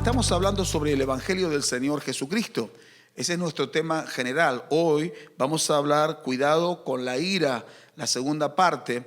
estamos hablando sobre el Evangelio del Señor Jesucristo. Ese es nuestro tema general. Hoy vamos a hablar, cuidado con la ira, la segunda parte,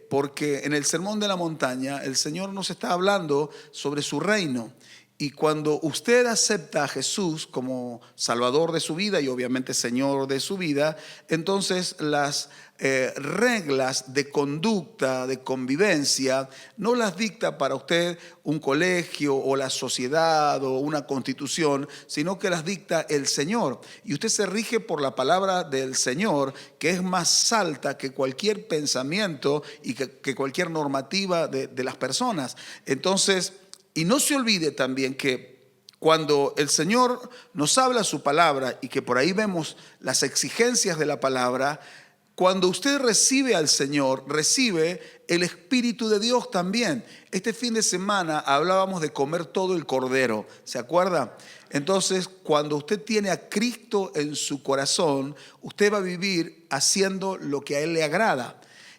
porque en el Sermón de la Montaña el Señor nos está hablando sobre su reino. Y cuando usted acepta a Jesús como Salvador de su vida y obviamente Señor de su vida, entonces las reglas de conducta, de convivencia, no las dicta para usted un colegio o la sociedad o una constitución, sino que las dicta el Señor. Y usted se rige por la palabra del Señor, que es más alta que cualquier pensamiento y que cualquier normativa de las personas. Entonces, y no se olvide también que cuando el Señor nos habla su palabra y que por ahí vemos las exigencias de la palabra, cuando usted recibe al Señor, recibe el Espíritu de Dios también. Este fin de semana hablábamos de comer todo el cordero, ¿se acuerda? Entonces, cuando usted tiene a Cristo en su corazón, usted va a vivir haciendo lo que a Él le agrada.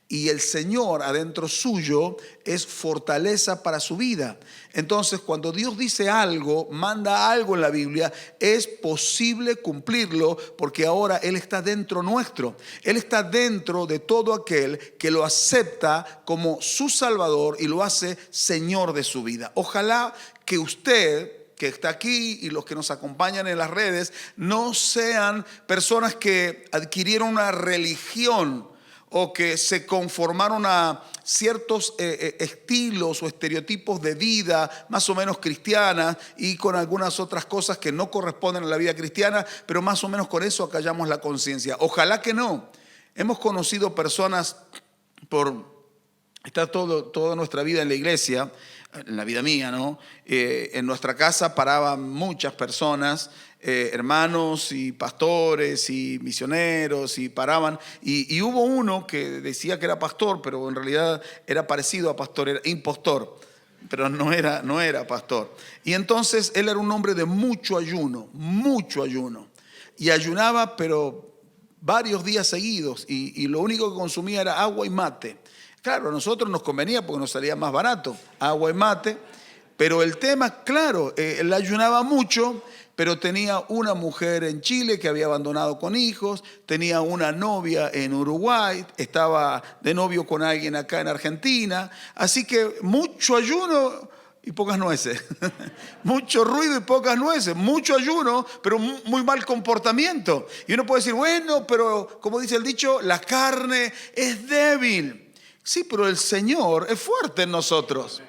Y el Señor adentro suyo es fortaleza para su vida. Entonces, cuando Dios dice algo, manda algo en la Biblia, es posible cumplirlo porque ahora Él está dentro nuestro. Él está dentro de todo aquel que lo acepta como su Salvador y lo hace Señor de su vida. Ojalá que usted, que está aquí y los que nos acompañan en las redes, no sean personas que adquirieron una religión o que se conformaron a ciertos estilos o estereotipos de vida más o menos cristiana y con algunas otras cosas que no corresponden a la vida cristiana, pero más o menos con eso acallamos la conciencia. Ojalá que no. Hemos conocido personas está toda nuestra vida en la iglesia, en la vida mía, ¿no? En nuestra casa paraban muchas personas, hermanos y pastores y misioneros, y paraban. Y hubo uno que decía que era pastor, pero en realidad era parecido a pastor, era impostor, pero no era pastor. Y entonces él era un hombre de mucho ayuno. Y ayunaba, pero varios días seguidos, y lo único que consumía era agua y mate. Claro, a nosotros nos convenía porque nos salía más barato, agua y mate, pero el tema, claro, él ayunaba mucho, pero tenía una mujer en Chile que había abandonado con hijos, tenía una novia en Uruguay, estaba de novio con alguien acá en Argentina, así que mucho ayuno y pocas nueces, mucho ruido y pocas nueces, mucho ayuno, pero muy mal comportamiento. Y uno puede decir, bueno, pero como dice el dicho, la carne es débil. Sí, pero el Señor es fuerte en nosotros.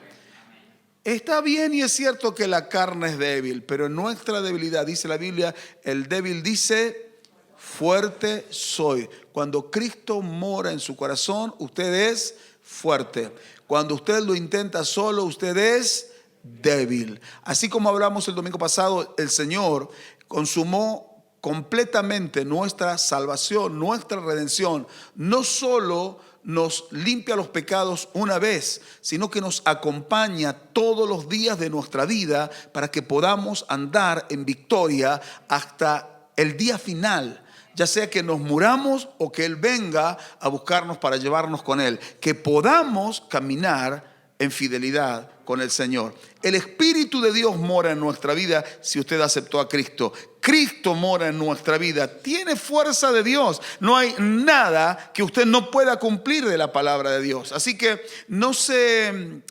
Está bien y es cierto que la carne es débil, pero en nuestra debilidad, dice la Biblia, el débil dice, fuerte soy. Cuando Cristo mora en su corazón, usted es fuerte. Cuando usted lo intenta solo, usted es débil. Así como hablamos el domingo pasado, el Señor consumó completamente nuestra salvación, nuestra redención. No solo nos limpia los pecados una vez, sino que nos acompaña todos los días de nuestra vida para que podamos andar en victoria hasta el día final. Ya sea que nos muramos o que Él venga a buscarnos para llevarnos con Él. Que podamos caminar en fidelidad con el Señor. El Espíritu de Dios mora en nuestra vida si usted aceptó a Cristo. Cristo mora en nuestra vida. Tiene fuerza de Dios. No hay nada que usted no pueda cumplir de la palabra de Dios. Así que no se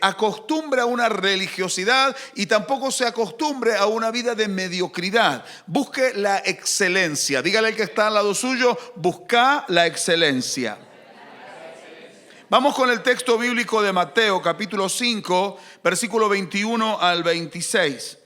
acostumbre a una religiosidad y tampoco se acostumbre a una vida de mediocridad. Busque la excelencia. Dígale al que está al lado suyo, busca la excelencia. Vamos con el texto bíblico de Mateo, capítulo 5, versículo 21 al 26.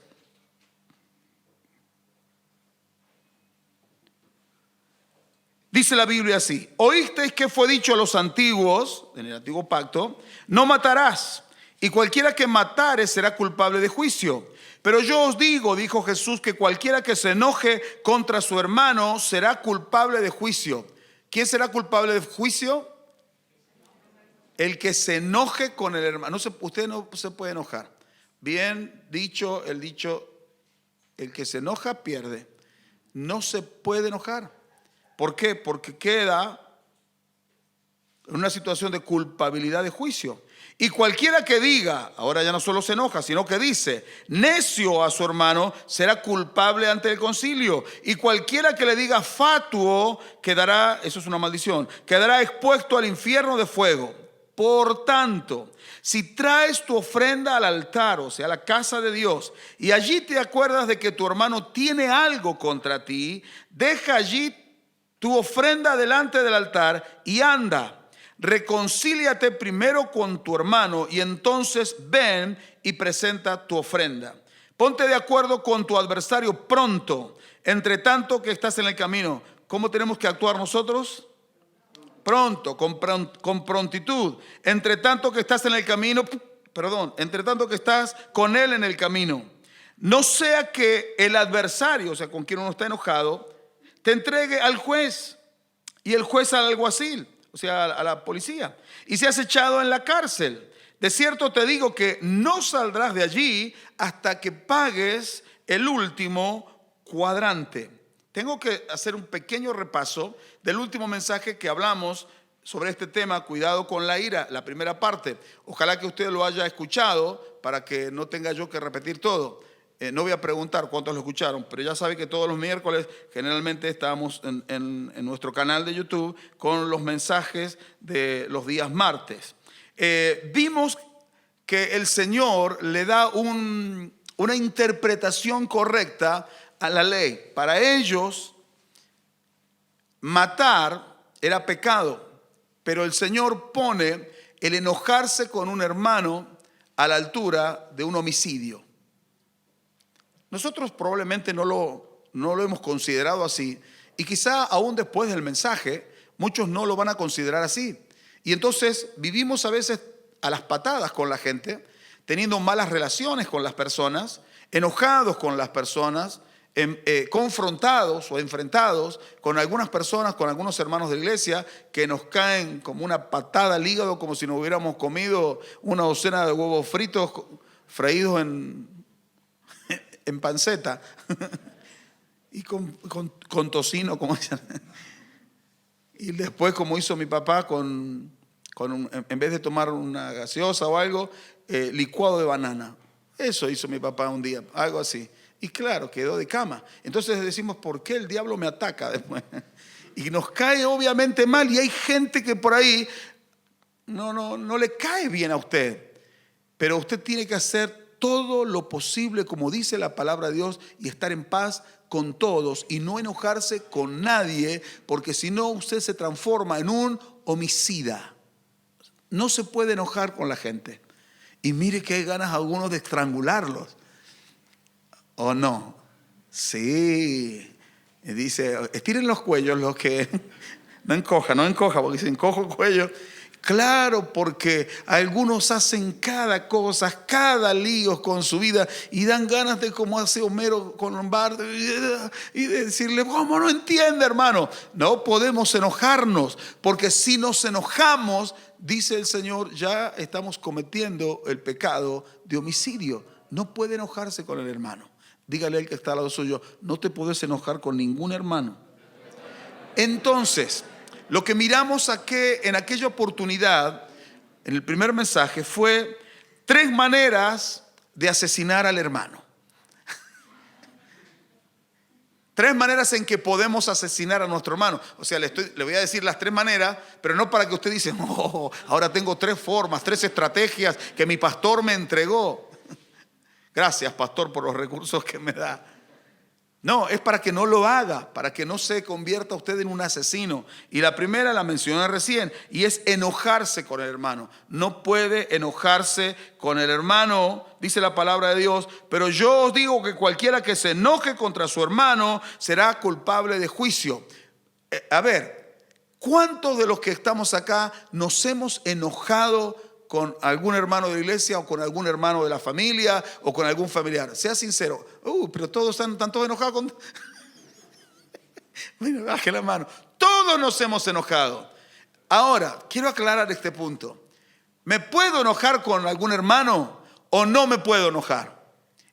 Dice la Biblia así: oísteis que fue dicho a los antiguos, en el antiguo pacto, no matarás, y cualquiera que matare será culpable de juicio. Pero yo os digo, dijo Jesús, que cualquiera que se enoje contra su hermano será culpable de juicio. ¿Quién será culpable de juicio? El que se enoje con el hermano. Usted no se puede enojar. Bien dicho, el dicho, el que se enoja pierde. No se puede enojar. ¿Por qué? Porque queda en una situación de culpabilidad de juicio. Y cualquiera que diga, ahora ya no solo se enoja, sino que dice, necio a su hermano, será culpable ante el concilio. Y cualquiera que le diga fatuo, quedará, eso es una maldición, quedará expuesto al infierno de fuego. Por tanto, si traes tu ofrenda al altar, o sea, a la casa de Dios, y allí te acuerdas de que tu hermano tiene algo contra ti, deja allí tu ofrenda delante del altar y anda. Reconcíliate primero con tu hermano y entonces ven y presenta tu ofrenda. Ponte de acuerdo con tu adversario pronto, entre tanto que estás en el camino. ¿Cómo tenemos que actuar nosotros? Pronto, con prontitud. Entre tanto que estás en el camino, entre tanto que estás con él en el camino. No sea que el adversario, o sea, con quien uno está enojado, te entregue al juez y el juez al alguacil, o sea, a la policía, y seas echado en la cárcel. De cierto te digo que no saldrás de allí hasta que pagues el último cuadrante. Tengo que hacer un pequeño repaso del último mensaje que hablamos sobre este tema, cuidado con la ira, la primera parte. Ojalá que usted lo haya escuchado para que no tenga yo que repetir todo. No voy a preguntar cuántos lo escucharon, pero ya sabe que todos los miércoles generalmente estamos en nuestro canal de YouTube con los mensajes de los días martes. Vimos que el Señor le da una interpretación correcta a la ley. Para ellos, matar era pecado, pero el Señor pone el enojarse con un hermano a la altura de un homicidio. Nosotros probablemente no lo hemos considerado así, y quizá aún después del mensaje muchos no lo van a considerar así. Y entonces vivimos a veces a las patadas con la gente, teniendo malas relaciones con las personas, enojados con las personas, confrontados o enfrentados con algunas personas, con algunos hermanos de la iglesia que nos caen como una patada al hígado, como si nos hubiéramos comido una docena de huevos fritos freídos en panceta y con tocino, como dicen. Y después, como hizo mi papá, en vez de tomar una gaseosa o algo, licuado de banana. Eso hizo mi papá un día, algo así. Y claro, quedó de cama. Entonces decimos, ¿por qué el diablo me ataca después? Y nos cae obviamente mal, y hay gente que por ahí no le cae bien a usted. Pero usted tiene que hacer todo lo posible, como dice la palabra de Dios, y estar en paz con todos y no enojarse con nadie, porque si no usted se transforma en un homicida. No se puede enojar con la gente. Y mire que hay ganas algunos de estrangularlos. ¿O no? Sí. Y dice, estiren los cuellos los que no encoja, porque si encojo el cuello. Claro, porque algunos hacen cada cosa, cada lío con su vida, y dan ganas de, como hace Homero con Lombardo, y de decirle, ¿cómo no entiende, hermano? No podemos enojarnos, porque si nos enojamos, dice el Señor, ya estamos cometiendo el pecado de homicidio. No puede enojarse con el hermano. Dígale al que está al lado suyo, no te puedes enojar con ningún hermano. Entonces, lo que miramos en aquella oportunidad, en el primer mensaje, fue 3 maneras de asesinar al hermano. 3 maneras en que podemos asesinar a nuestro hermano. O sea, le voy a decir las 3 maneras, pero no para que usted dice, oh, ahora tengo 3 formas, 3 estrategias que mi pastor me entregó. Gracias, pastor, por los recursos que me da. No, es para que no lo haga, para que no se convierta usted en un asesino. Y la primera la mencioné recién, y es enojarse con el hermano. No puede enojarse con el hermano, dice la palabra de Dios, pero yo os digo que cualquiera que se enoje contra su hermano será culpable de juicio. A ver, ¿cuántos de los que estamos acá nos hemos enojado con algún hermano de la iglesia o con algún hermano de la familia o con algún familiar? Sea sincero. Pero todos están todos enojados con... Bueno, baje la mano. Todos nos hemos enojado. Ahora, quiero aclarar este punto. ¿Me puedo enojar con algún hermano o no me puedo enojar?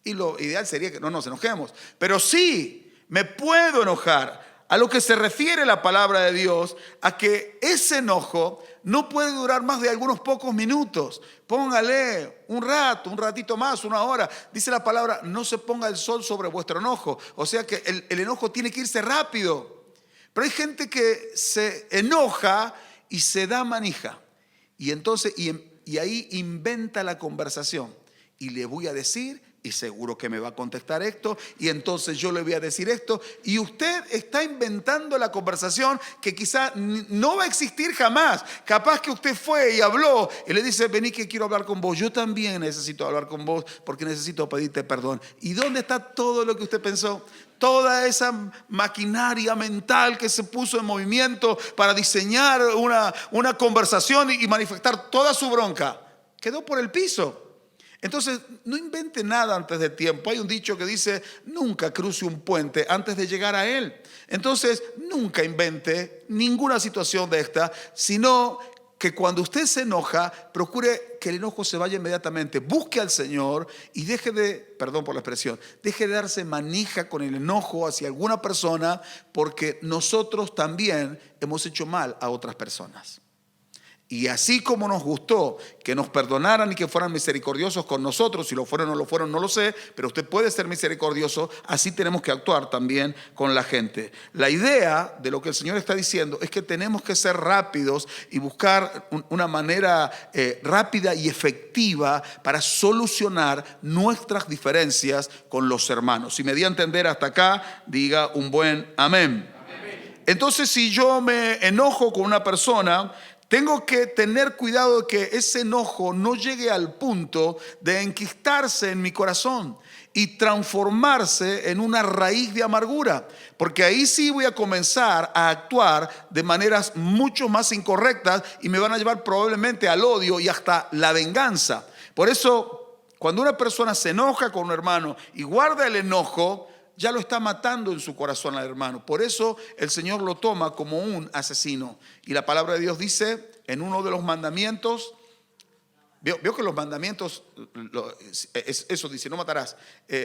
Y lo ideal sería que no nos enojemos. Pero sí, me puedo enojar. A lo que se refiere la palabra de Dios, a que ese enojo no puede durar más de algunos pocos minutos. Póngale un rato, un ratito más, una hora. Dice la palabra, no se ponga el sol sobre vuestro enojo. O sea que el enojo tiene que irse rápido. Pero hay gente que se enoja y se da manija. Y entonces, y ahí inventa la conversación. Y le voy a decir, y seguro que me va a contestar esto, y entonces yo le voy a decir esto, y usted está inventando la conversación que quizá no va a existir jamás. Capaz que usted fue y habló y le dice, vení que quiero hablar con vos. Yo también necesito hablar con vos porque necesito pedirte perdón. ¿Y dónde está todo lo que usted pensó? Toda esa maquinaria mental que se puso en movimiento para diseñar una conversación y manifestar toda su bronca, quedó por el piso. Entonces, no invente nada antes de tiempo. Hay un dicho que dice, nunca cruce un puente antes de llegar a él. Entonces, nunca invente ninguna situación de esta, sino que cuando usted se enoja, procure que el enojo se vaya inmediatamente. Busque al Señor y deje de, perdón por la expresión, deje de darse manija con el enojo hacia alguna persona, porque nosotros también hemos hecho mal a otras personas. Y así como nos gustó que nos perdonaran y que fueran misericordiosos con nosotros, si lo fueron o no lo fueron, no lo sé, pero usted puede ser misericordioso, así tenemos que actuar también con la gente. La idea de lo que el Señor está diciendo es que tenemos que ser rápidos y buscar una manera rápida y efectiva para solucionar nuestras diferencias con los hermanos. Si me di a entender hasta acá, diga un buen amén. Entonces, si yo me enojo con una persona, tengo que tener cuidado de que ese enojo no llegue al punto de enquistarse en mi corazón y transformarse en una raíz de amargura, porque ahí sí voy a comenzar a actuar de maneras mucho más incorrectas y me van a llevar probablemente al odio y hasta la venganza. Por eso, cuando una persona se enoja con un hermano y guarda el enojo, ya lo está matando en su corazón al hermano. Por eso el Señor lo toma como un asesino. Y la palabra de Dios dice en uno de los mandamientos, vio que los mandamientos, eso dice, no matarás.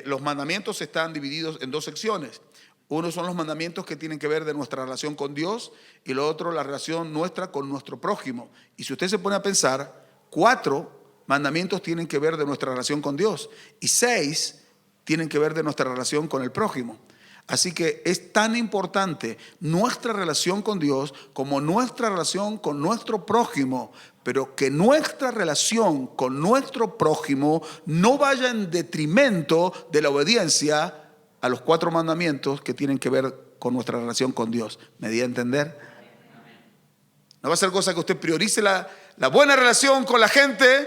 Los mandamientos están divididos en dos secciones. Uno son los mandamientos que tienen que ver de nuestra relación con Dios y lo otro la relación nuestra con nuestro prójimo. Y si usted se pone a pensar, 4 mandamientos tienen que ver de nuestra relación con Dios y 6 tienen que ver de nuestra relación con el prójimo. Así que es tan importante nuestra relación con Dios como nuestra relación con nuestro prójimo, pero que nuestra relación con nuestro prójimo no vaya en detrimento de la obediencia a los 4 mandamientos que tienen que ver con nuestra relación con Dios. ¿Me di a entender? No va a ser cosa que usted priorice la buena relación con la gente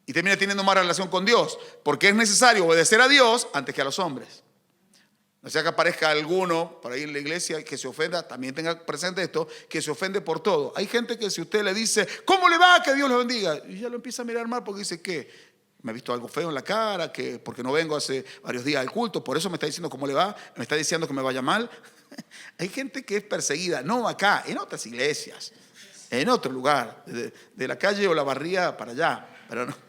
y termine teniendo mala relación con Dios, porque es necesario obedecer a Dios antes que a los hombres. No sea que aparezca alguno por ahí en la iglesia que se ofenda, también tenga presente esto, que se ofende por todo. Hay gente que si usted le dice, ¿cómo le va? Que Dios le bendiga. Y ya lo empieza a mirar mal porque dice, ¿qué? Me ha visto algo feo en la cara, que porque no vengo hace varios días al culto, por eso me está diciendo cómo le va, me está diciendo que me vaya mal. Hay gente que es perseguida, no acá, en otras iglesias, en otro lugar, de la calle o la barría para allá, pero no.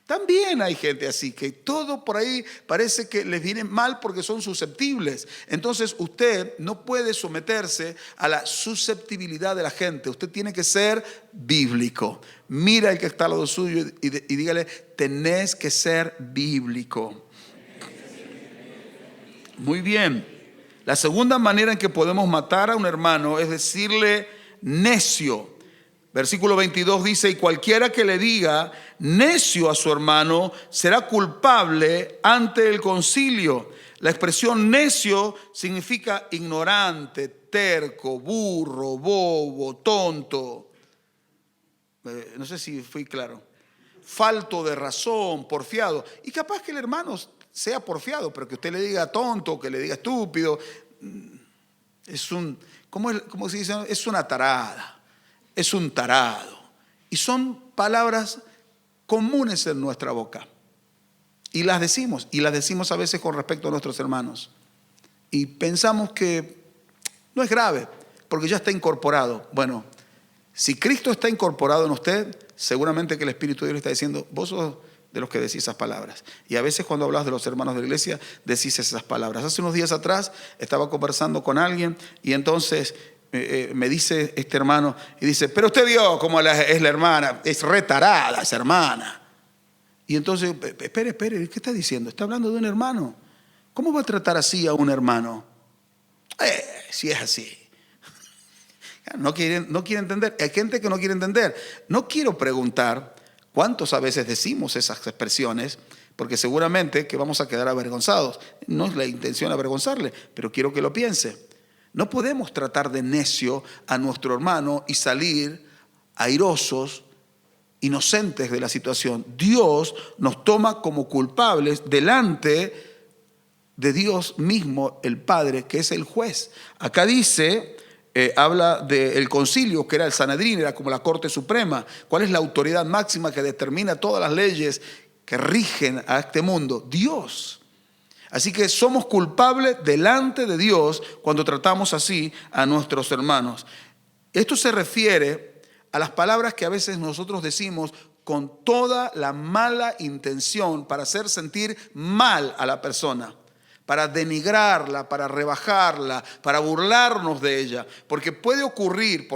También hay gente así, que todo por ahí parece que les viene mal porque son susceptibles. Entonces usted no puede someterse a la susceptibilidad de la gente. Usted tiene que ser bíblico. Mira el que está al lado suyo y dígale, tenés que ser bíblico. Muy bien. La segunda manera en que podemos matar a un hermano es decirle necio. Versículo 22 dice, y cualquiera que le diga necio a su hermano será culpable ante el concilio. La expresión necio significa ignorante, terco, burro, bobo, tonto. No sé si fui claro. Falto de razón, porfiado. Y capaz que el hermano sea porfiado, pero que usted le diga tonto, que le diga estúpido, ¿cómo se dice? Es una tarada. Es un tarado. Y son palabras comunes en nuestra boca. Y las decimos a veces con respecto a nuestros hermanos. Y pensamos que no es grave, porque ya está incorporado. Bueno, si Cristo está incorporado en usted, seguramente que el Espíritu de Dios le está diciendo, vos sos de los que decís esas palabras. Y a veces cuando hablas de los hermanos de la iglesia, decís esas palabras. Hace unos días atrás estaba conversando con alguien y entonces me dice este hermano, y dice, pero usted vio cómo es la hermana, es retarada esa hermana. Y entonces, espere, ¿qué está diciendo? Está hablando de un hermano. ¿Cómo va a tratar así a un hermano? Si es así. No quiere entender. Hay gente que no quiere entender. No quiero preguntar cuántos a veces decimos esas expresiones, porque seguramente que vamos a quedar avergonzados. No es la intención avergonzarle, pero quiero que lo piense. No podemos tratar de necio a nuestro hermano y salir airosos, inocentes de la situación. Dios nos toma como culpables delante de Dios mismo, el Padre, que es el juez. Acá dice, habla del concilio, que era el Sanedrín, era como la Corte Suprema. ¿Cuál es la autoridad máxima que determina todas las leyes que rigen a este mundo? Dios. Así que somos culpables delante de Dios cuando tratamos así a nuestros hermanos. Esto se refiere a las palabras que a veces nosotros decimos con toda la mala intención para hacer sentir mal a la persona, para denigrarla, para rebajarla, para burlarnos de ella. Porque puede ocurrir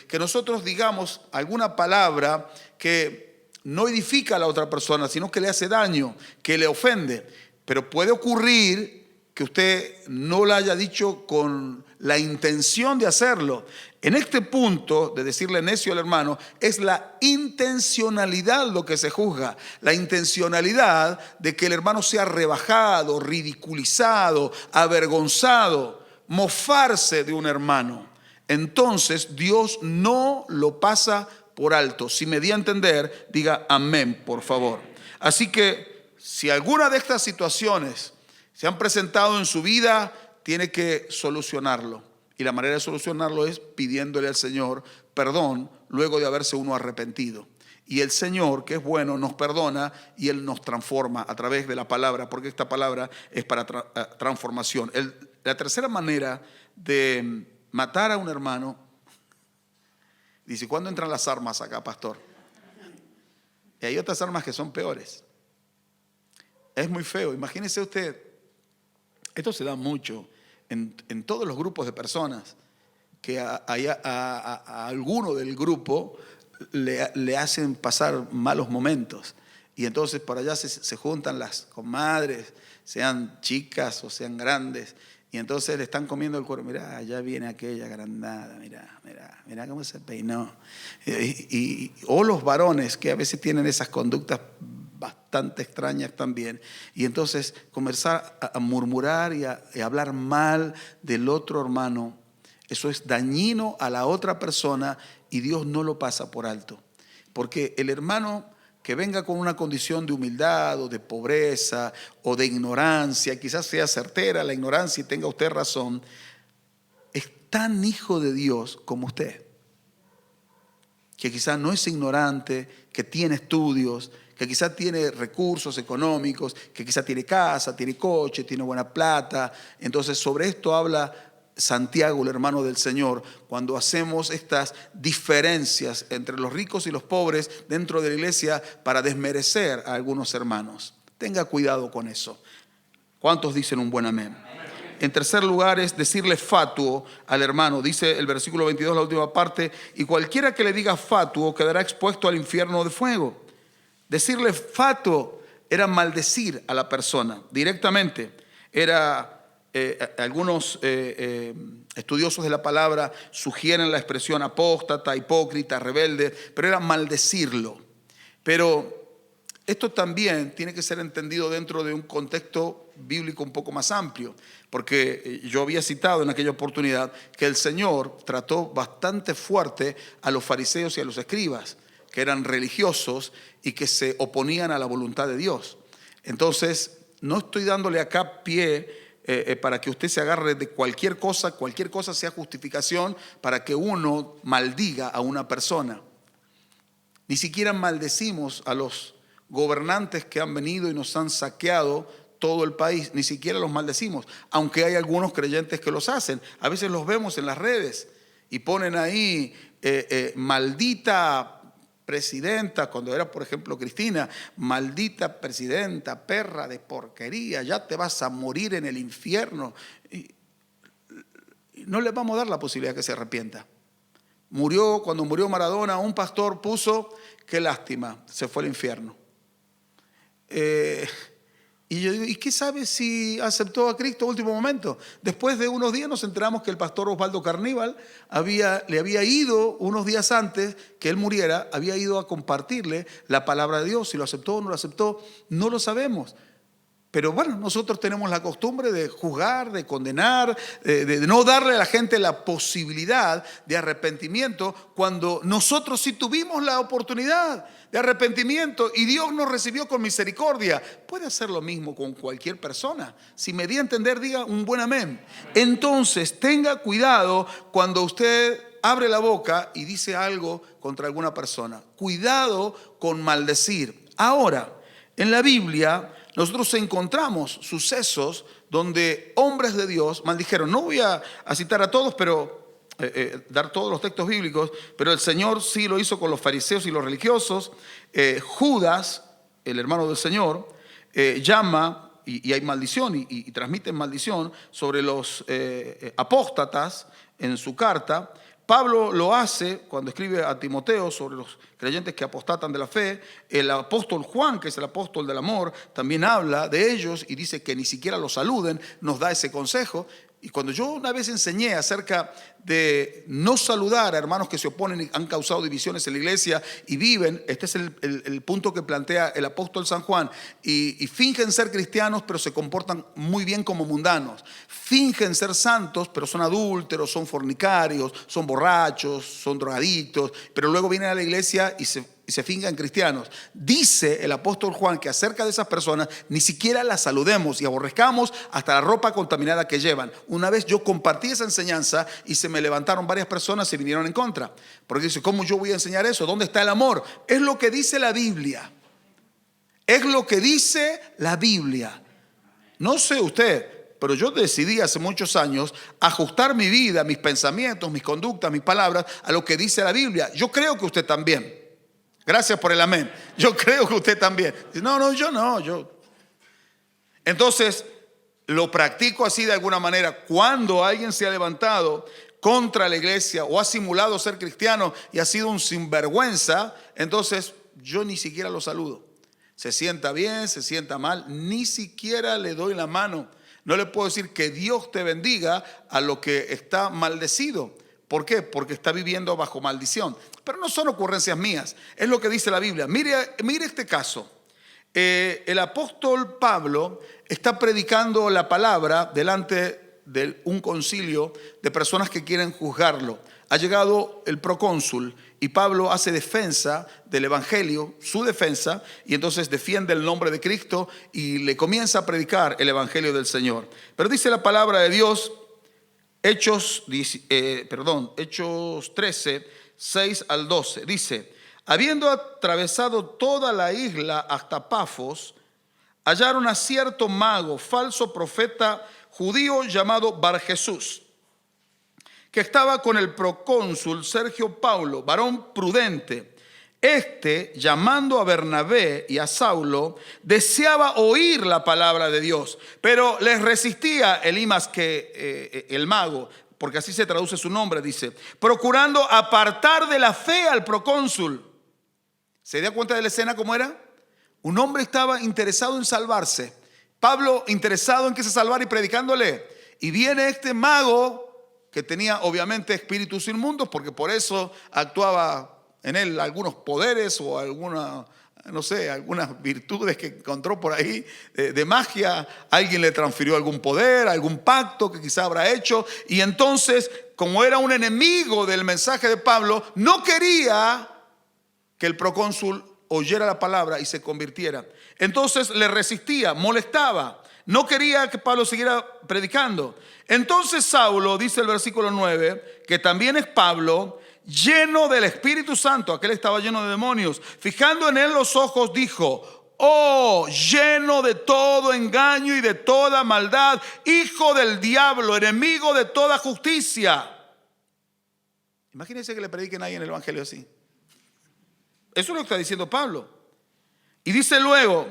que nosotros digamos alguna palabra que no edifica a la otra persona, sino que le hace daño, que le ofende. Pero puede ocurrir que usted no la haya dicho con la intención de hacerlo. En este punto de decirle necio al hermano, es la intencionalidad lo que se juzga. La intencionalidad de que el hermano sea rebajado, ridiculizado, avergonzado, mofarse de un hermano. Entonces Dios no lo pasa por alto. Si me di a entender, diga amén, por favor. Así que si alguna de estas situaciones se han presentado en su vida, tiene que solucionarlo. Y la manera de solucionarlo es pidiéndole al Señor perdón luego de haberse uno arrepentido. Y el Señor, que es bueno, nos perdona y Él nos transforma a través de la palabra, porque esta palabra es para transformación. La tercera manera de matar a un hermano, dice, ¿cuándo entran las armas acá, pastor? Y hay otras armas que son peores. Es muy feo. Imagínese usted, esto se da mucho en todos los grupos de personas, que a alguno del grupo le hacen pasar malos momentos. Y entonces por allá se juntan las comadres, sean chicas o sean grandes, y entonces le están comiendo el cuero. Mirá, ya viene aquella agrandada, mirá cómo se peinó. O los varones que a veces tienen esas conductas bastante extrañas también, y entonces comenzar a murmurar y a hablar mal del otro hermano. Eso es dañino a la otra persona y Dios no lo pasa por alto, porque el hermano que venga con una condición de humildad o de pobreza o de ignorancia, quizás sea certera la ignorancia y tenga usted razón, es tan hijo de Dios como usted, que quizás no es ignorante, que tiene estudios, que quizás tiene recursos económicos, que quizás tiene casa, tiene coche, tiene buena plata. Entonces sobre esto habla Santiago, el hermano del Señor, cuando hacemos estas diferencias entre los ricos y los pobres dentro de la iglesia para desmerecer a algunos hermanos. Tenga cuidado con eso. ¿Cuántos dicen un buen amén? En tercer lugar es decirle fatuo al hermano. Dice el versículo 22, la última parte, y cualquiera que le diga fatuo quedará expuesto al infierno de fuego. Decirle fatuo era maldecir a la persona directamente. Algunos estudiosos de la palabra sugieren la expresión apóstata, hipócrita, rebelde, pero era maldecirlo. Pero esto también tiene que ser entendido dentro de un contexto bíblico un poco más amplio, porque yo había citado en aquella oportunidad que el Señor trató bastante fuerte a los fariseos y a los escribas, que eran religiosos y que se oponían a la voluntad de Dios. Entonces, no estoy dándole acá pie para que usted se agarre de cualquier cosa sea justificación para que uno maldiga a una persona. Ni siquiera maldecimos a los gobernantes que han venido y nos han saqueado todo el país, ni siquiera los maldecimos, aunque hay algunos creyentes que los hacen. A veces los vemos en las redes y ponen ahí maldita presidenta, cuando era por ejemplo Cristina, maldita presidenta, perra de porquería, ya te vas a morir en el infierno. Y no le vamos a dar la posibilidad que se arrepienta. Cuando murió Maradona, un pastor puso, qué lástima, se fue al infierno. Y yo digo, ¿y qué sabe si aceptó a Cristo a último momento? Después de unos días nos enteramos que el pastor Osvaldo Carníbal le había ido unos días antes que él muriera, había ido a compartirle la palabra de Dios. Si lo aceptó o no lo aceptó, no lo sabemos. Pero bueno, nosotros tenemos la costumbre de juzgar, de condenar, de no darle a la gente la posibilidad de arrepentimiento cuando nosotros sí tuvimos la oportunidad de arrepentimiento y Dios nos recibió con misericordia. Puede hacer lo mismo con cualquier persona. Si me di a entender, diga un buen amén. Entonces, tenga cuidado cuando usted abre la boca y dice algo contra alguna persona. Cuidado con maldecir. Ahora, en la Biblia nosotros encontramos sucesos donde hombres de Dios maldijeron. No voy a citar a todos, pero dar todos los textos bíblicos, pero el Señor sí lo hizo con los fariseos y los religiosos. Judas, el hermano del Señor, llama, y hay maldición, y transmiten maldición sobre los apóstatas en su carta. Pablo lo hace cuando escribe a Timoteo sobre los creyentes que apostatan de la fe. El apóstol Juan, que es el apóstol del amor, también habla de ellos y dice que ni siquiera los saluden, nos da ese consejo. Y cuando yo una vez enseñé acerca de no saludar a hermanos que se oponen y han causado divisiones en la iglesia y viven, este es el punto que plantea el apóstol San Juan, y fingen ser cristianos pero se comportan muy bien como mundanos, fingen ser santos pero son adúlteros, son fornicarios, son borrachos, son drogadictos, pero luego vienen a la iglesia y se fingan cristianos. Dice el apóstol Juan que acerca de esas personas ni siquiera las saludemos y aborrezcamos hasta la ropa contaminada que llevan. Una vez yo compartí esa enseñanza y se me levantaron varias personas y vinieron en contra, porque dice, ¿cómo yo voy a enseñar eso? ¿Dónde está el amor? Es lo que dice la Biblia. Es lo que dice la Biblia. No sé usted, pero yo decidí hace muchos años ajustar mi vida, mis pensamientos, mis conductas, mis palabras a lo que dice la Biblia. Yo creo que usted también. Gracias por el amén. Yo creo que usted también. No, yo. Entonces, lo practico así de alguna manera. Cuando alguien se ha levantado contra la iglesia o ha simulado ser cristiano y ha sido un sinvergüenza, entonces yo ni siquiera lo saludo. Se sienta bien, se sienta mal, ni siquiera le doy la mano. No le puedo decir que Dios te bendiga a lo que está maldecido. ¿Por qué? Porque está viviendo bajo maldición. Pero no son ocurrencias mías, es lo que dice la Biblia. Mire este caso. El apóstol Pablo está predicando la palabra delante de un concilio de personas que quieren juzgarlo. Ha llegado el procónsul y Pablo hace defensa del evangelio, su defensa, y entonces defiende el nombre de Cristo y le comienza a predicar el evangelio del Señor. Pero dice la palabra de Dios, Hechos 13, 6 al 12, dice, habiendo atravesado toda la isla hasta Pafos, hallaron a cierto mago, falso profeta judío llamado Barjesús, que estaba con el procónsul Sergio Paulo, varón prudente. Este, llamando a Bernabé y a Saulo, deseaba oír la palabra de Dios, pero les resistía Elimas, que el mago, porque así se traduce su nombre, dice, procurando apartar de la fe al procónsul. ¿Se da cuenta de la escena cómo era? Un hombre estaba interesado en salvarse, Pablo interesado en que se salvara y predicándole, y viene este mago que tenía obviamente espíritus inmundos, porque por eso actuaba en él algunos poderes o algunas virtudes que encontró por ahí de magia. Alguien le transfirió algún poder, algún pacto que quizá habrá hecho. Y entonces, como era un enemigo del mensaje de Pablo, no quería que el procónsul oyera la palabra y se convirtiera. Entonces le resistía, molestaba. No quería que Pablo siguiera predicando. Entonces Saulo, dice el versículo 9, que también es Pablo, lleno del Espíritu Santo, aquel estaba lleno de demonios, fijando en él los ojos, dijo, oh, lleno de todo engaño y de toda maldad, hijo del diablo, enemigo de toda justicia. Imagínense que le prediquen ahí en el evangelio así. Eso es lo que está diciendo Pablo. Y dice luego,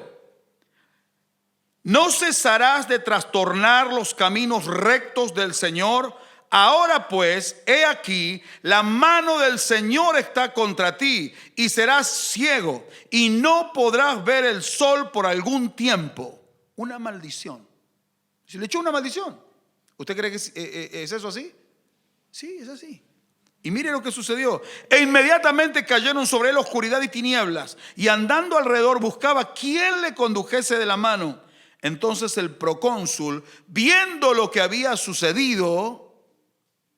no cesarás de trastornar los caminos rectos del Señor Ahora pues, he aquí, la mano del Señor está contra ti, y serás ciego, y no podrás ver el sol por algún tiempo. Una maldición. Se le echó una maldición. ¿Usted cree que es eso así? Sí, es así. Y mire lo que sucedió. E inmediatamente cayeron sobre él oscuridad y tinieblas, y andando alrededor buscaba quién le condujese de la mano. Entonces el procónsul, viendo lo que había sucedido,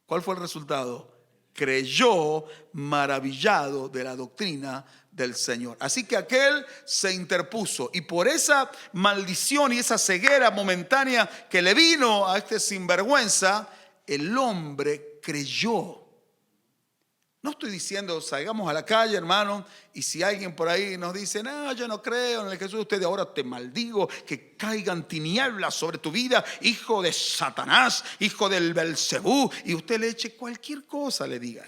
¿cuál fue el resultado? Creyó, maravillado de la doctrina del Señor. Así que aquel se interpuso, y por esa maldición y esa ceguera momentánea que le vino a este sinvergüenza, el hombre creyó. No estoy diciendo salgamos a la calle, hermano, y si alguien por ahí nos dice, no, yo no creo en el Jesús de usted, ahora te maldigo, que caigan tinieblas sobre tu vida, hijo de Satanás, hijo del Belcebú, y usted le eche cualquier cosa, le diga.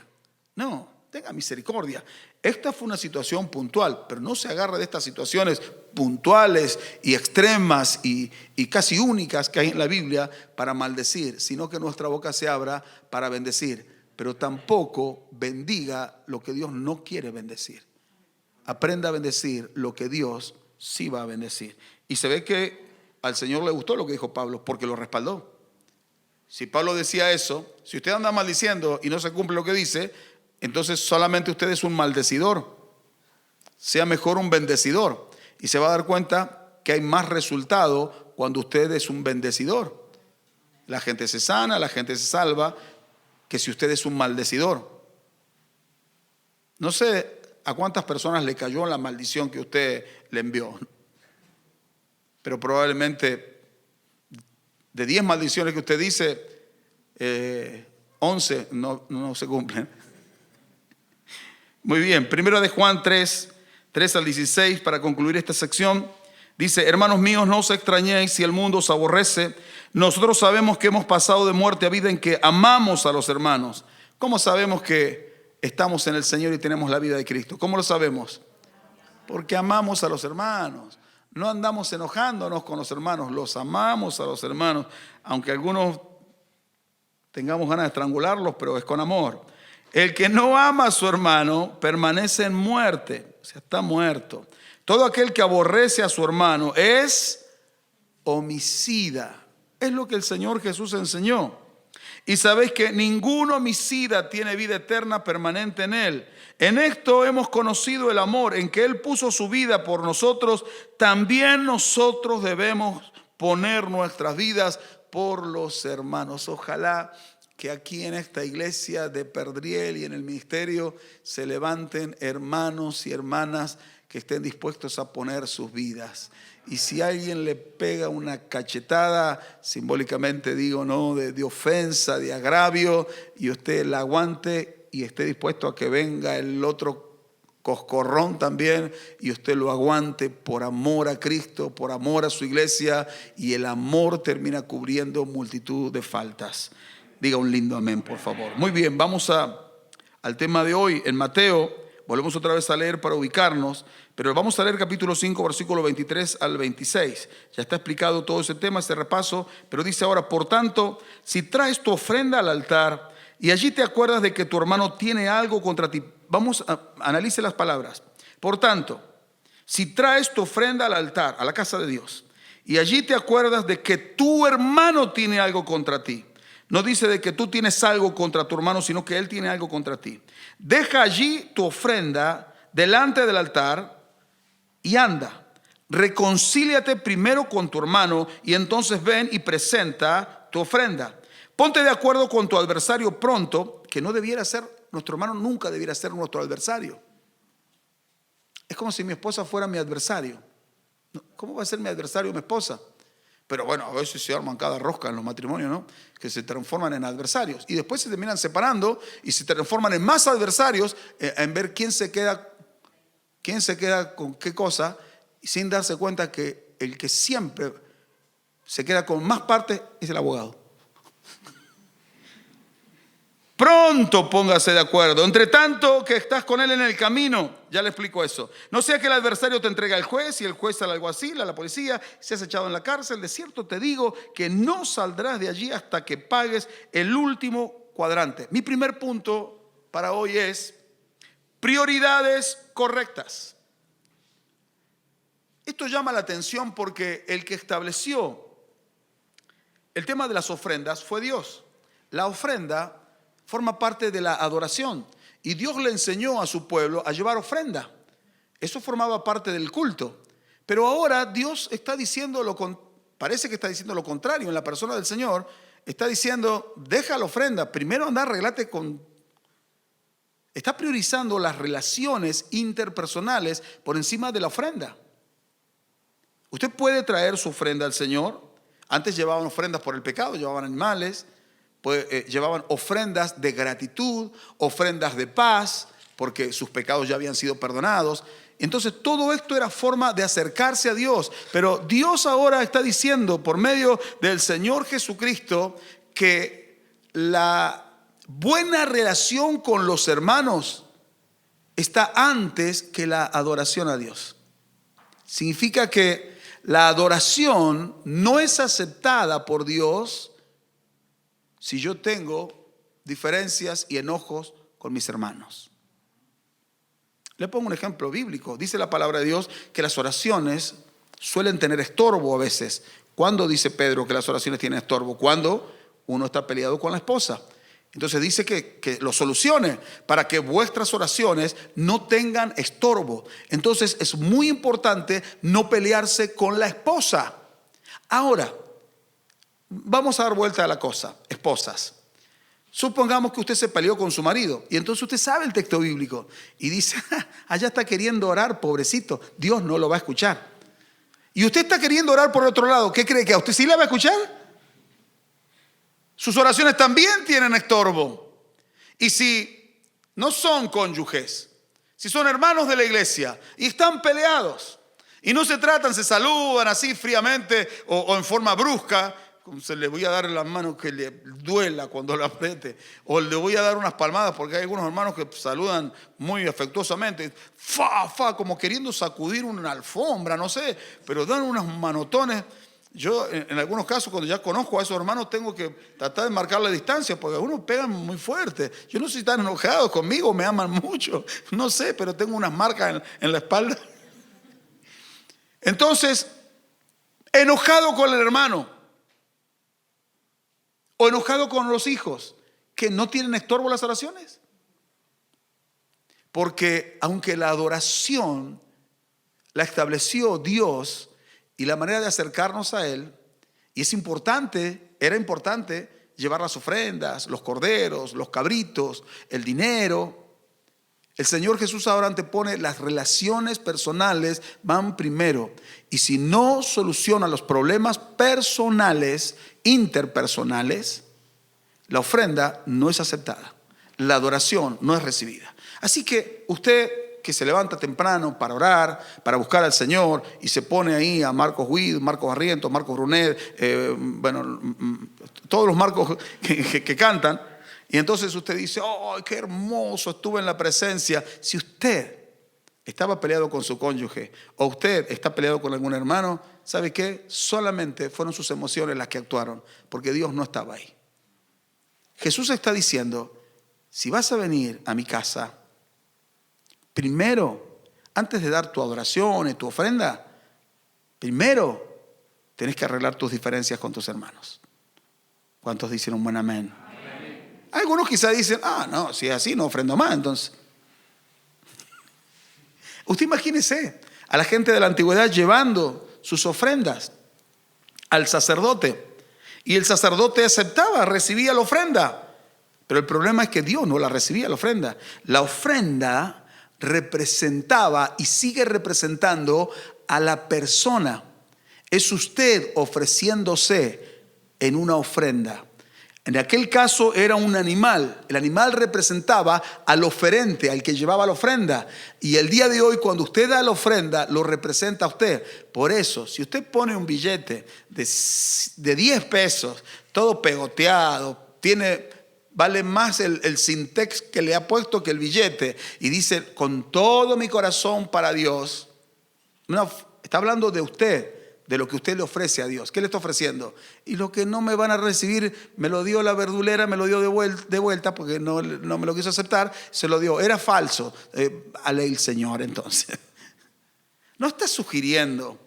No, tenga misericordia. Esta fue una situación puntual, pero no se agarre de estas situaciones puntuales y extremas y casi únicas que hay en la Biblia para maldecir, sino que nuestra boca se abra para bendecir. Pero tampoco bendiga lo que Dios no quiere bendecir. Aprenda a bendecir lo que Dios sí va a bendecir. Y se ve que al Señor le gustó lo que dijo Pablo, porque lo respaldó. Si Pablo decía eso, si usted anda maldiciendo y no se cumple lo que dice, entonces solamente usted es un maldecidor. Sea mejor un bendecidor. Y se va a dar cuenta que hay más resultado cuando usted es un bendecidor. La gente se sana, la gente se salva, que si usted es un maldecidor. No sé a cuántas personas le cayó la maldición que usted le envió, pero probablemente de 10 maldiciones que usted dice, 11 no se cumplen. Muy bien, primero de Juan 3 al 16, para concluir esta sección, dice: hermanos míos, no os extrañéis si el mundo os aborrece. Nosotros sabemos que hemos pasado de muerte a vida en que amamos a los hermanos. ¿Cómo sabemos que estamos en el Señor y tenemos la vida de Cristo? ¿Cómo lo sabemos? Porque amamos a los hermanos. No andamos enojándonos con los hermanos, los amamos a los hermanos, aunque algunos tengamos ganas de estrangularlos, pero es con amor. El que no ama a su hermano permanece en muerte, o sea, está muerto. Todo aquel que aborrece a su hermano es homicida. Es lo que el Señor Jesús enseñó. Y sabéis que ningún homicida tiene vida eterna permanente en él. En esto hemos conocido el amor, en que Él puso su vida por nosotros. También nosotros debemos poner nuestras vidas por los hermanos. Ojalá que aquí en esta iglesia de Perdriel y en el ministerio se levanten hermanos y hermanas que estén dispuestos a poner sus vidas. Y si alguien le pega una cachetada, simbólicamente digo, ¿no?, de ofensa, de agravio, y usted la aguante y esté dispuesto a que venga el otro coscorrón también, y usted lo aguante por amor a Cristo, por amor a su iglesia, y el amor termina cubriendo multitud de faltas. Diga un lindo amén, por favor. Muy bien, vamos al tema de hoy. En Mateo, volvemos otra vez a leer para ubicarnos, pero vamos a leer capítulo 5, versículo 23 al 26. Ya está explicado todo ese tema, ese repaso, pero dice ahora: por tanto, si traes tu ofrenda al altar y allí te acuerdas de que tu hermano tiene algo contra ti. Vamos a analice las palabras. Por tanto, si traes tu ofrenda al altar, a la casa de Dios, y allí te acuerdas de que tu hermano tiene algo contra ti. No dice de que tú tienes algo contra tu hermano, sino que él tiene algo contra ti. Deja allí tu ofrenda delante del altar y anda. Reconcíliate primero con tu hermano y entonces ven y presenta tu ofrenda. Ponte de acuerdo con tu adversario pronto, que no debiera ser, nuestro hermano nunca debiera ser nuestro adversario. Es como si mi esposa fuera mi adversario. ¿Cómo va a ser mi adversario mi esposa? Pero bueno, a veces se arman cada rosca en los matrimonios, ¿no?, que se transforman en adversarios. Y después se terminan separando y se transforman en más adversarios, en ver quién se queda con qué cosa, sin darse cuenta que el que siempre se queda con más partes es el abogado. Pronto póngase de acuerdo. Entre tanto que estás con él en el camino, ya le explico eso. No sea que el adversario te entregue al juez y el juez al alguacil, a la policía, seas echado en la cárcel. De cierto te digo que no saldrás de allí hasta que pagues el último cuadrante. Mi primer punto para hoy es prioridades correctas. Esto llama la atención porque el que estableció el tema de las ofrendas fue Dios. La ofrenda forma parte de la adoración y Dios le enseñó a su pueblo a llevar ofrenda. Eso formaba parte del culto. Pero ahora Dios está diciendo parece que está diciendo lo contrario en la persona del Señor. Está diciendo, deja la ofrenda, primero anda, arreglate con... Está priorizando las relaciones interpersonales por encima de la ofrenda. Usted puede traer su ofrenda al Señor. Antes llevaban ofrendas por el pecado, llevaban animales. Llevaban ofrendas de gratitud, ofrendas de paz, porque sus pecados ya habían sido perdonados. Entonces todo esto era forma de acercarse a Dios. Pero Dios ahora está diciendo por medio del Señor Jesucristo que la buena relación con los hermanos está antes que la adoración a Dios. Significa que la adoración no es aceptada por Dios si yo tengo diferencias y enojos con mis hermanos. Le pongo un ejemplo bíblico. Dice la palabra de Dios que las oraciones suelen tener estorbo a veces. ¿Cuándo dice Pedro que las oraciones tienen estorbo? Cuando uno está peleado con la esposa. Entonces dice que lo solucione para que vuestras oraciones no tengan estorbo. Entonces es muy importante no pelearse con la esposa. Ahora, vamos a dar vuelta a la cosa, esposas. Supongamos que usted se peleó con su marido y entonces usted sabe el texto bíblico y dice, allá está queriendo orar, pobrecito, Dios no lo va a escuchar. Y usted está queriendo orar por otro lado, ¿qué cree que a usted sí la va a escuchar? Sus oraciones también tienen estorbo. Y si no son cónyuges, si son hermanos de la iglesia y están peleados y no se tratan, se saludan así fríamente o en forma brusca, como se le voy a dar la mano que le duela cuando la apriete, o le voy a dar unas palmadas, porque hay algunos hermanos que saludan muy afectuosamente, como queriendo sacudir una alfombra, no sé, pero dan unos manotones. Yo en algunos casos, cuando ya conozco a esos hermanos, tengo que tratar de marcar la distancia, porque algunos pegan muy fuerte. Yo no sé si están enojados conmigo o me aman mucho, no sé, pero tengo unas marcas en la espalda. Entonces, enojado con el hermano o enojado con los hijos, que no tienen estorbo las oraciones. Porque aunque la adoración la estableció Dios y la manera de acercarnos a Él, y era importante llevar las ofrendas, los corderos, los cabritos, el dinero. El Señor Jesús ahora antepone las relaciones personales, van primero. Y si no soluciona los problemas personales, interpersonales, la ofrenda no es aceptada. La adoración no es recibida. Así que usted que se levanta temprano para orar, para buscar al Señor y se pone ahí a Marcos Witt, Marcos Barrientos, Marcos Brunet, todos los Marcos que cantan. Y entonces usted dice, ¡oh, qué hermoso! Estuve en la presencia. Si usted estaba peleado con su cónyuge o usted está peleado con algún hermano, ¿sabe qué? Solamente fueron sus emociones las que actuaron, porque Dios no estaba ahí. Jesús está diciendo, si vas a venir a mi casa, primero, antes de dar tu adoración y tu ofrenda, primero tenés que arreglar tus diferencias con tus hermanos. ¿Cuántos dicen un buen amén? Algunos quizás dicen, no, si es así no ofrendo más entonces. Usted imagínese a la gente de la antigüedad llevando sus ofrendas al sacerdote. Y el sacerdote aceptaba, recibía la ofrenda. Pero el problema es que Dios no la recibía la ofrenda. La ofrenda representaba y sigue representando a la persona. Es usted ofreciéndose en una ofrenda. En aquel caso era un animal. El animal representaba al oferente, al que llevaba la ofrenda. Y el día de hoy, cuando usted da la ofrenda, lo representa a usted. Por eso, si usted pone un billete de 10 pesos, todo pegoteado, tiene vale más el sintex que le ha puesto que el billete. Y dice, con todo mi corazón para Dios. No, está hablando de usted, de lo que usted le ofrece a Dios. ¿Qué le está ofreciendo? Y lo que no me van a recibir, me lo dio la verdulera, me lo dio de vuelta porque no me lo quiso aceptar, se lo dio. Era falso. A ley el Señor entonces. No está sugiriendo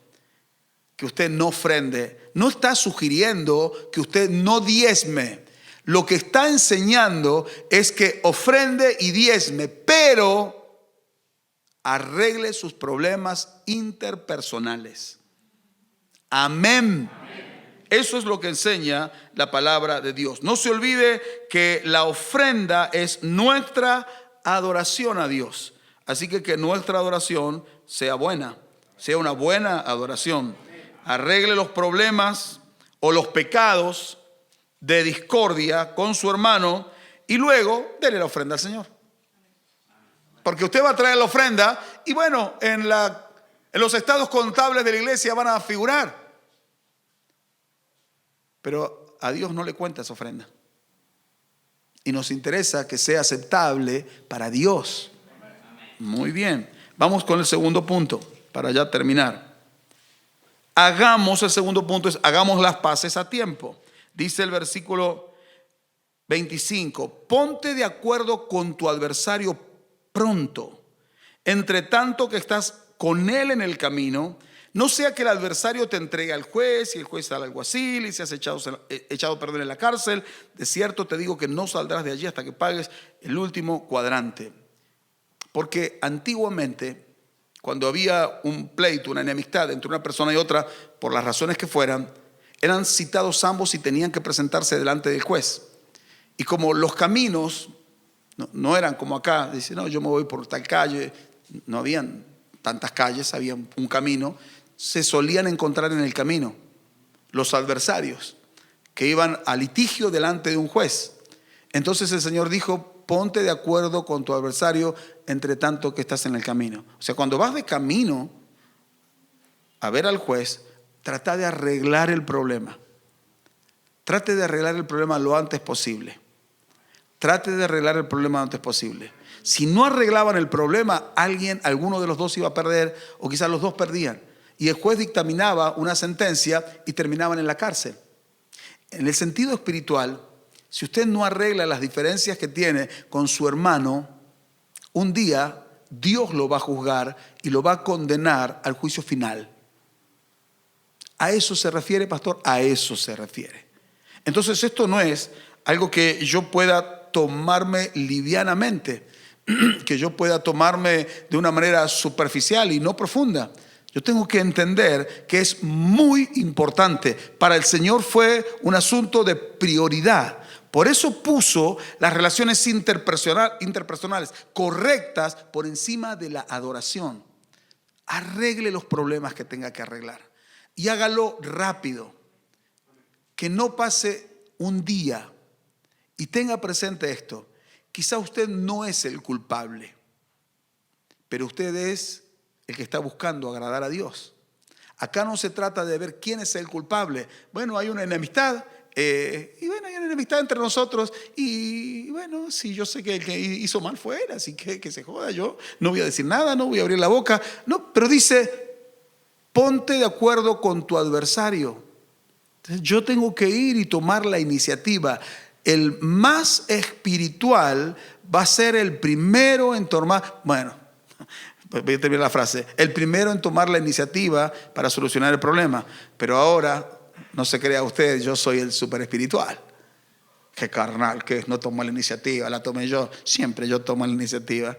que usted no ofrende. No está sugiriendo que usted no diezme. Lo que está enseñando es que ofrende y diezme, pero arregle sus problemas interpersonales. Amén. Eso es lo que enseña la palabra de Dios. No se olvide que la ofrenda es nuestra adoración a Dios. Así que nuestra adoración sea buena, sea una buena adoración. Arregle los problemas o los pecados de discordia con su hermano y luego dele la ofrenda al Señor. Porque usted va a traer la ofrenda y bueno, en los estados contables de la iglesia van a figurar. Pero a Dios no le cuenta esa ofrenda. Y nos interesa que sea aceptable para Dios. Muy bien. Vamos con el segundo punto para ya terminar. El segundo punto es hagamos las paces a tiempo. Dice el versículo 25, ponte de acuerdo con tu adversario pronto, entre tanto que estás con él en el camino, no sea que el adversario te entregue al juez y el juez al alguacil y seas echado en la cárcel. De cierto te digo que no saldrás de allí hasta que pagues el último cuadrante. Porque antiguamente, cuando había un pleito, una enemistad entre una persona y otra, por las razones que fueran, eran citados ambos y tenían que presentarse delante del juez. Y como los caminos no eran como acá, dice, no, yo me voy por tal calle, no habían tantas calles, había un camino, se solían encontrar en el camino los adversarios que iban a litigio delante de un juez. Entonces el Señor dijo, ponte de acuerdo con tu adversario entre tanto que estás en el camino. O sea, cuando vas de camino a ver al juez, trata de arreglar el problema. Trate de arreglar el problema lo antes posible. Trate de arreglar el problema lo antes posible. Si no arreglaban el problema, alguno de los dos iba a perder o quizás los dos perdían. Y el juez dictaminaba una sentencia y terminaban en la cárcel. En el sentido espiritual, si usted no arregla las diferencias que tiene con su hermano, un día Dios lo va a juzgar y lo va a condenar al juicio final. ¿A eso se refiere, pastor? A eso se refiere. Entonces esto no es algo que yo pueda tomarme livianamente, que yo pueda tomarme de una manera superficial y no profunda. Yo tengo que entender que es muy importante. Para el Señor fue un asunto de prioridad. Por eso puso las relaciones interpersonales correctas por encima de la adoración. Arregle los problemas que tenga que arreglar y hágalo rápido. Que no pase un día. Y tenga presente esto. Quizá usted no es el culpable, pero usted es el que está buscando agradar a Dios. Acá no se trata de ver quién es el culpable. Bueno, hay una enemistad. Hay una enemistad entre nosotros. Y bueno, si yo sé que el que hizo mal fue él, así que se joda. Yo no voy a decir nada, no voy a abrir la boca. No, pero dice, ponte de acuerdo con tu adversario. Entonces, yo tengo que ir y tomar la iniciativa. El más espiritual va a ser el primero en tomar, voy a terminar la frase, el primero en tomar la iniciativa para solucionar el problema. Pero ahora, no se crea usted, yo soy el súper espiritual. Qué carnal, que no tomó la iniciativa, la tomé yo. Siempre yo tomo la iniciativa.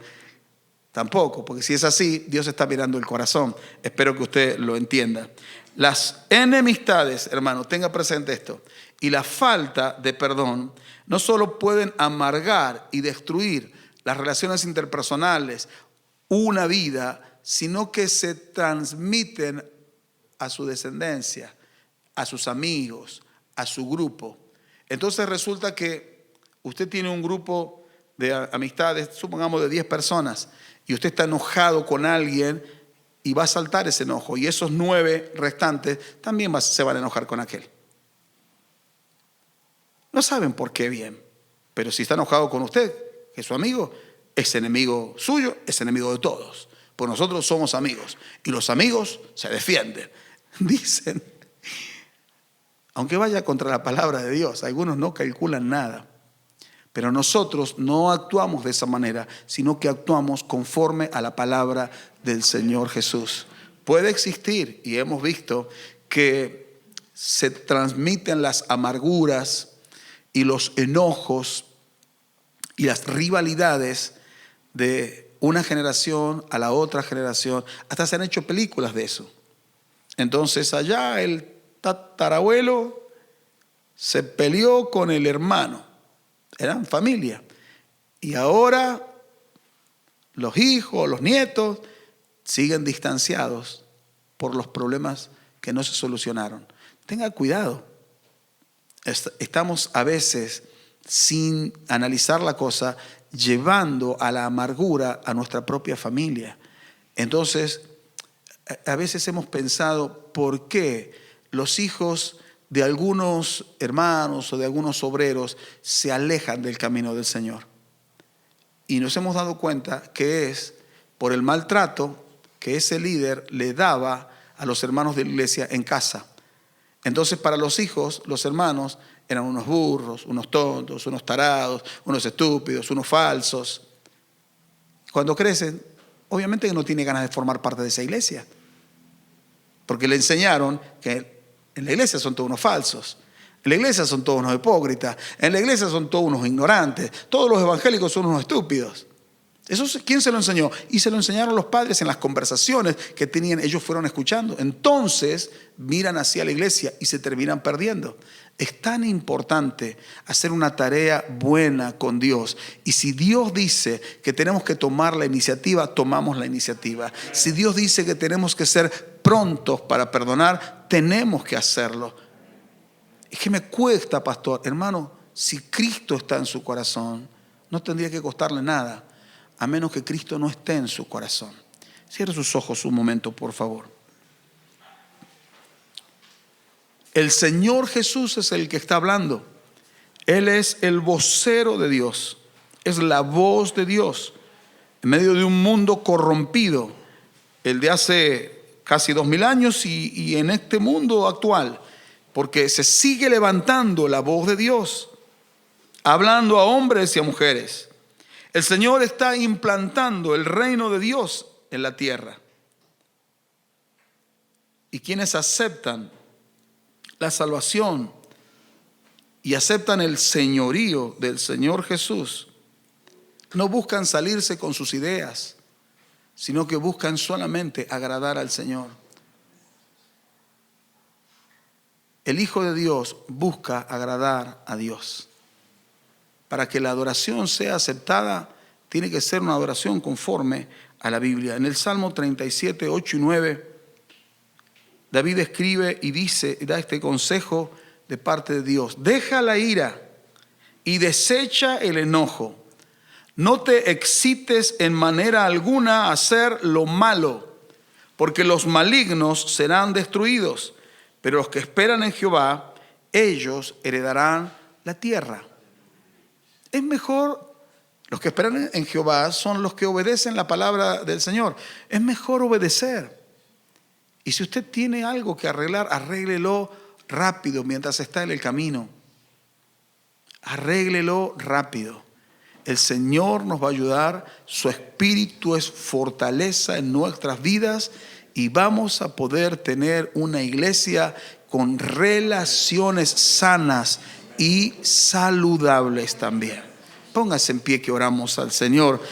Tampoco, porque si es así, Dios está mirando el corazón. Espero que usted lo entienda. Las enemistades, hermano, tenga presente esto, y la falta de perdón no solo pueden amargar y destruir las relaciones interpersonales, una vida, sino que se transmiten a su descendencia, a sus amigos, a su grupo. Entonces resulta que usted tiene un grupo de amistades, supongamos de 10 personas, y usted está enojado con alguien y va a saltar ese enojo, y esos 9 restantes también se van a enojar con aquel. No saben por qué bien. Pero si está enojado con usted, que es su amigo, es enemigo suyo, es enemigo de todos. Pues nosotros somos amigos y los amigos se defienden. Dicen, aunque vaya contra la palabra de Dios, algunos no calculan nada. Pero nosotros no actuamos de esa manera, sino que actuamos conforme a la palabra del Señor Jesús. Puede existir, y hemos visto, que se transmiten las amarguras y los enojos y las rivalidades de una generación a la otra generación. Hasta se han hecho películas de eso. Entonces allá el tatarabuelo se peleó con el hermano. Eran familia. Y ahora los hijos, los nietos siguen distanciados por los problemas que no se solucionaron. Tenga cuidado. Estamos a veces, sin analizar la cosa, llevando a la amargura a nuestra propia familia. Entonces, a veces hemos pensado, ¿por qué los hijos de algunos hermanos o de algunos obreros se alejan del camino del Señor? Y nos hemos dado cuenta que es por el maltrato que ese líder le daba a los hermanos de la iglesia en casa. Entonces, para los hijos, los hermanos eran unos burros, unos tontos, unos tarados, unos estúpidos, unos falsos. Cuando crecen, obviamente que no tiene ganas de formar parte de esa iglesia, porque le enseñaron que en la iglesia son todos unos falsos, en la iglesia son todos unos hipócritas, en la iglesia son todos unos ignorantes, todos los evangélicos son unos estúpidos. ¿Eso quién se lo enseñó? Y se lo enseñaron los padres en las conversaciones que tenían, ellos fueron escuchando. Entonces miran hacia la iglesia y se terminan perdiendo. Es tan importante hacer una tarea buena con Dios. Y si Dios dice que tenemos que tomar la iniciativa, tomamos la iniciativa. Si Dios dice que tenemos que ser prontos para perdonar, tenemos que hacerlo. Es que me cuesta, pastor. Hermano, si Cristo está en su corazón, no tendría que costarle nada, a menos que Cristo no esté en su corazón. Cierre sus ojos un momento, por favor. El Señor Jesús es el que está hablando. Él es el vocero de Dios. Es la voz de Dios en medio de un mundo corrompido, el de hace casi 2000 años y en este mundo actual, porque se sigue levantando la voz de Dios, hablando a hombres y a mujeres. El Señor está implantando el reino de Dios en la tierra. Y quienes aceptan la salvación y aceptan el señorío del Señor Jesús, no buscan salirse con sus ideas, sino que buscan solamente agradar al Señor. El Hijo de Dios busca agradar a Dios. Para que la adoración sea aceptada, tiene que ser una adoración conforme a la Biblia. En el Salmo 37, 8 y 9, David escribe y dice, da este consejo de parte de Dios: deja la ira y desecha el enojo. No te excites en manera alguna a hacer lo malo, porque los malignos serán destruidos, pero los que esperan en Jehová, ellos heredarán la tierra. Es mejor, los que esperan en Jehová son los que obedecen la palabra del Señor. Es mejor obedecer. Y si usted tiene algo que arreglar, arréglelo rápido mientras está en el camino. Arréglelo rápido. El Señor nos va a ayudar. Su Espíritu es fortaleza en nuestras vidas y vamos a poder tener una iglesia con relaciones sanas y saludables también. Póngase en pie que oramos al Señor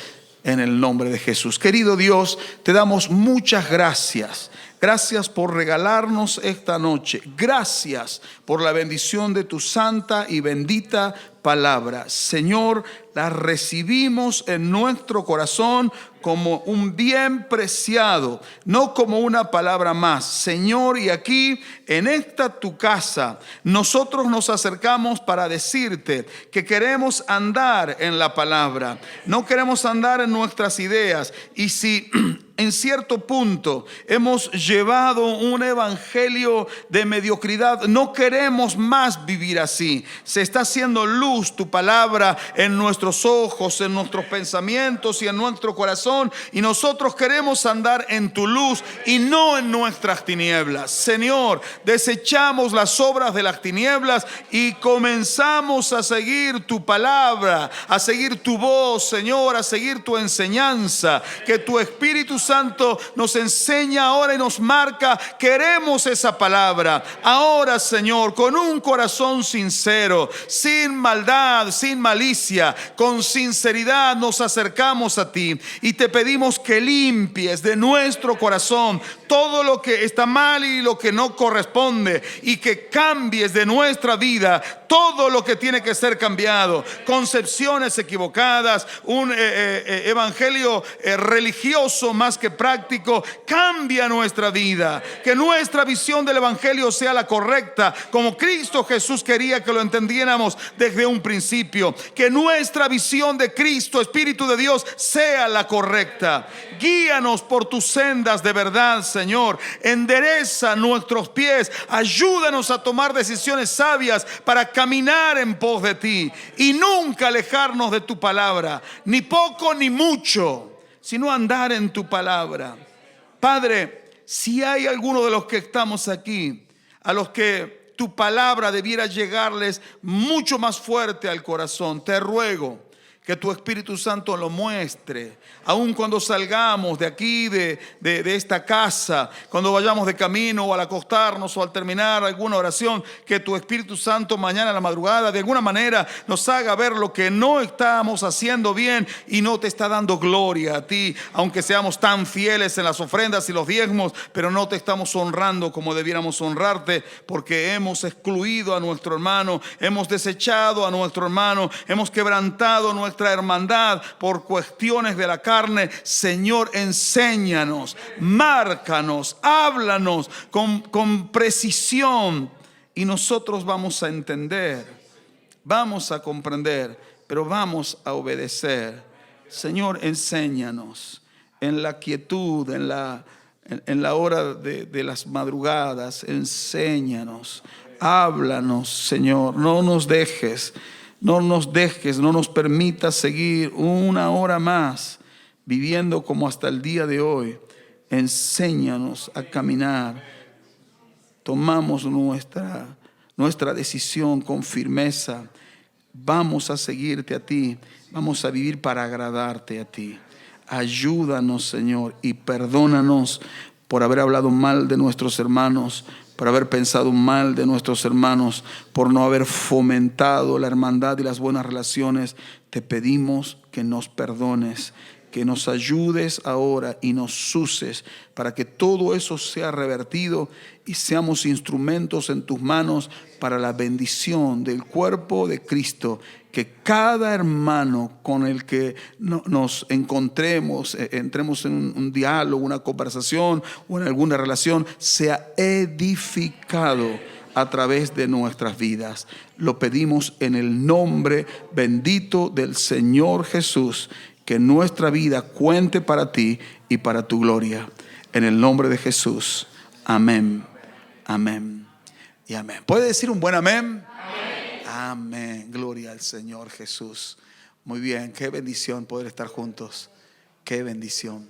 en el nombre de Jesús. Querido Dios, te damos muchas gracias. Gracias por regalarnos esta noche. Gracias por la bendición de tu santa y bendita palabra. Señor, la recibimos en nuestro corazón como un bien preciado, no como una palabra más. Señor, y aquí en esta tu casa, nosotros nos acercamos para decirte que queremos andar en la palabra. No queremos andar en nuestras ideas. Y si en cierto punto hemos llevado un evangelio de mediocridad, no queremos más vivir así. Se está haciendo luz luz, tu palabra en nuestros ojos, en nuestros pensamientos y en nuestro corazón. Y nosotros queremos andar en tu luz y no en nuestras tinieblas. Señor, desechamos las obras de las tinieblas y comenzamos a seguir tu palabra, a seguir tu voz, Señor, a seguir tu enseñanza. Que tu Espíritu Santo nos enseña ahora y nos marca. Queremos esa palabra ahora, Señor, con un corazón sincero, sin maldad, sin malicia, con sinceridad nos acercamos a ti y te pedimos que limpies de nuestro corazón todo lo que está mal y lo que no corresponde, y que cambies de nuestra vida todo lo que tiene que ser cambiado. Concepciones equivocadas, un evangelio religioso más que práctico. Cambia nuestra vida, que nuestra visión del evangelio sea la correcta, como Cristo Jesús quería que lo entendiéramos desde un principio. Que nuestra visión de Cristo, Espíritu de Dios, sea la correcta. Guíanos por tus sendas de verdad, Señor. Endereza nuestros pies. Ayúdanos a tomar decisiones sabias para caminar en pos de ti y nunca alejarnos de tu palabra, ni poco ni mucho, sino andar en tu palabra. Padre, si hay alguno de los que estamos aquí, a los que tu palabra debiera llegarles mucho más fuerte al corazón, te ruego que tu Espíritu Santo lo muestre, aun cuando salgamos de aquí, de esta casa, cuando vayamos de camino o al acostarnos o al terminar alguna oración, que tu Espíritu Santo mañana a la madrugada de alguna manera nos haga ver lo que no estamos haciendo bien y no te está dando gloria a ti, aunque seamos tan fieles en las ofrendas y los diezmos, pero no te estamos honrando como debiéramos honrarte, porque hemos excluido a nuestro hermano, hemos desechado a nuestro hermano, hemos quebrantado nuestra hermandad por cuestiones de la carne. Señor, enséñanos, márcanos, háblanos con precisión, y nosotros vamos a entender, vamos a comprender, pero vamos a obedecer. Señor, enséñanos en la quietud, en la hora de las madrugadas. Enséñanos, háblanos, Señor. No nos dejes, no nos permitas seguir una hora más viviendo como hasta el día de hoy. Enséñanos a caminar. Tomamos nuestra decisión con firmeza. Vamos a seguirte a ti. Vamos a vivir para agradarte a ti. Ayúdanos, Señor, y perdónanos por haber hablado mal de nuestros hermanos, por haber pensado mal de nuestros hermanos, por no haber fomentado la hermandad y las buenas relaciones. Te pedimos que nos perdones, que nos ayudes ahora y nos uses para que todo eso sea revertido y seamos instrumentos en tus manos para la bendición del cuerpo de Cristo. Que cada hermano con el que nos encontremos, entremos en un diálogo, una conversación o en alguna relación, sea edificado a través de nuestras vidas. Lo pedimos en el nombre bendito del Señor Jesús. Que nuestra vida cuente para ti y para tu gloria. En el nombre de Jesús. Amén. Amén. Y amén. ¿Puede decir un buen amén? Amén. Amén. Gloria al Señor Jesús. Muy bien. Qué bendición poder estar juntos. Qué bendición.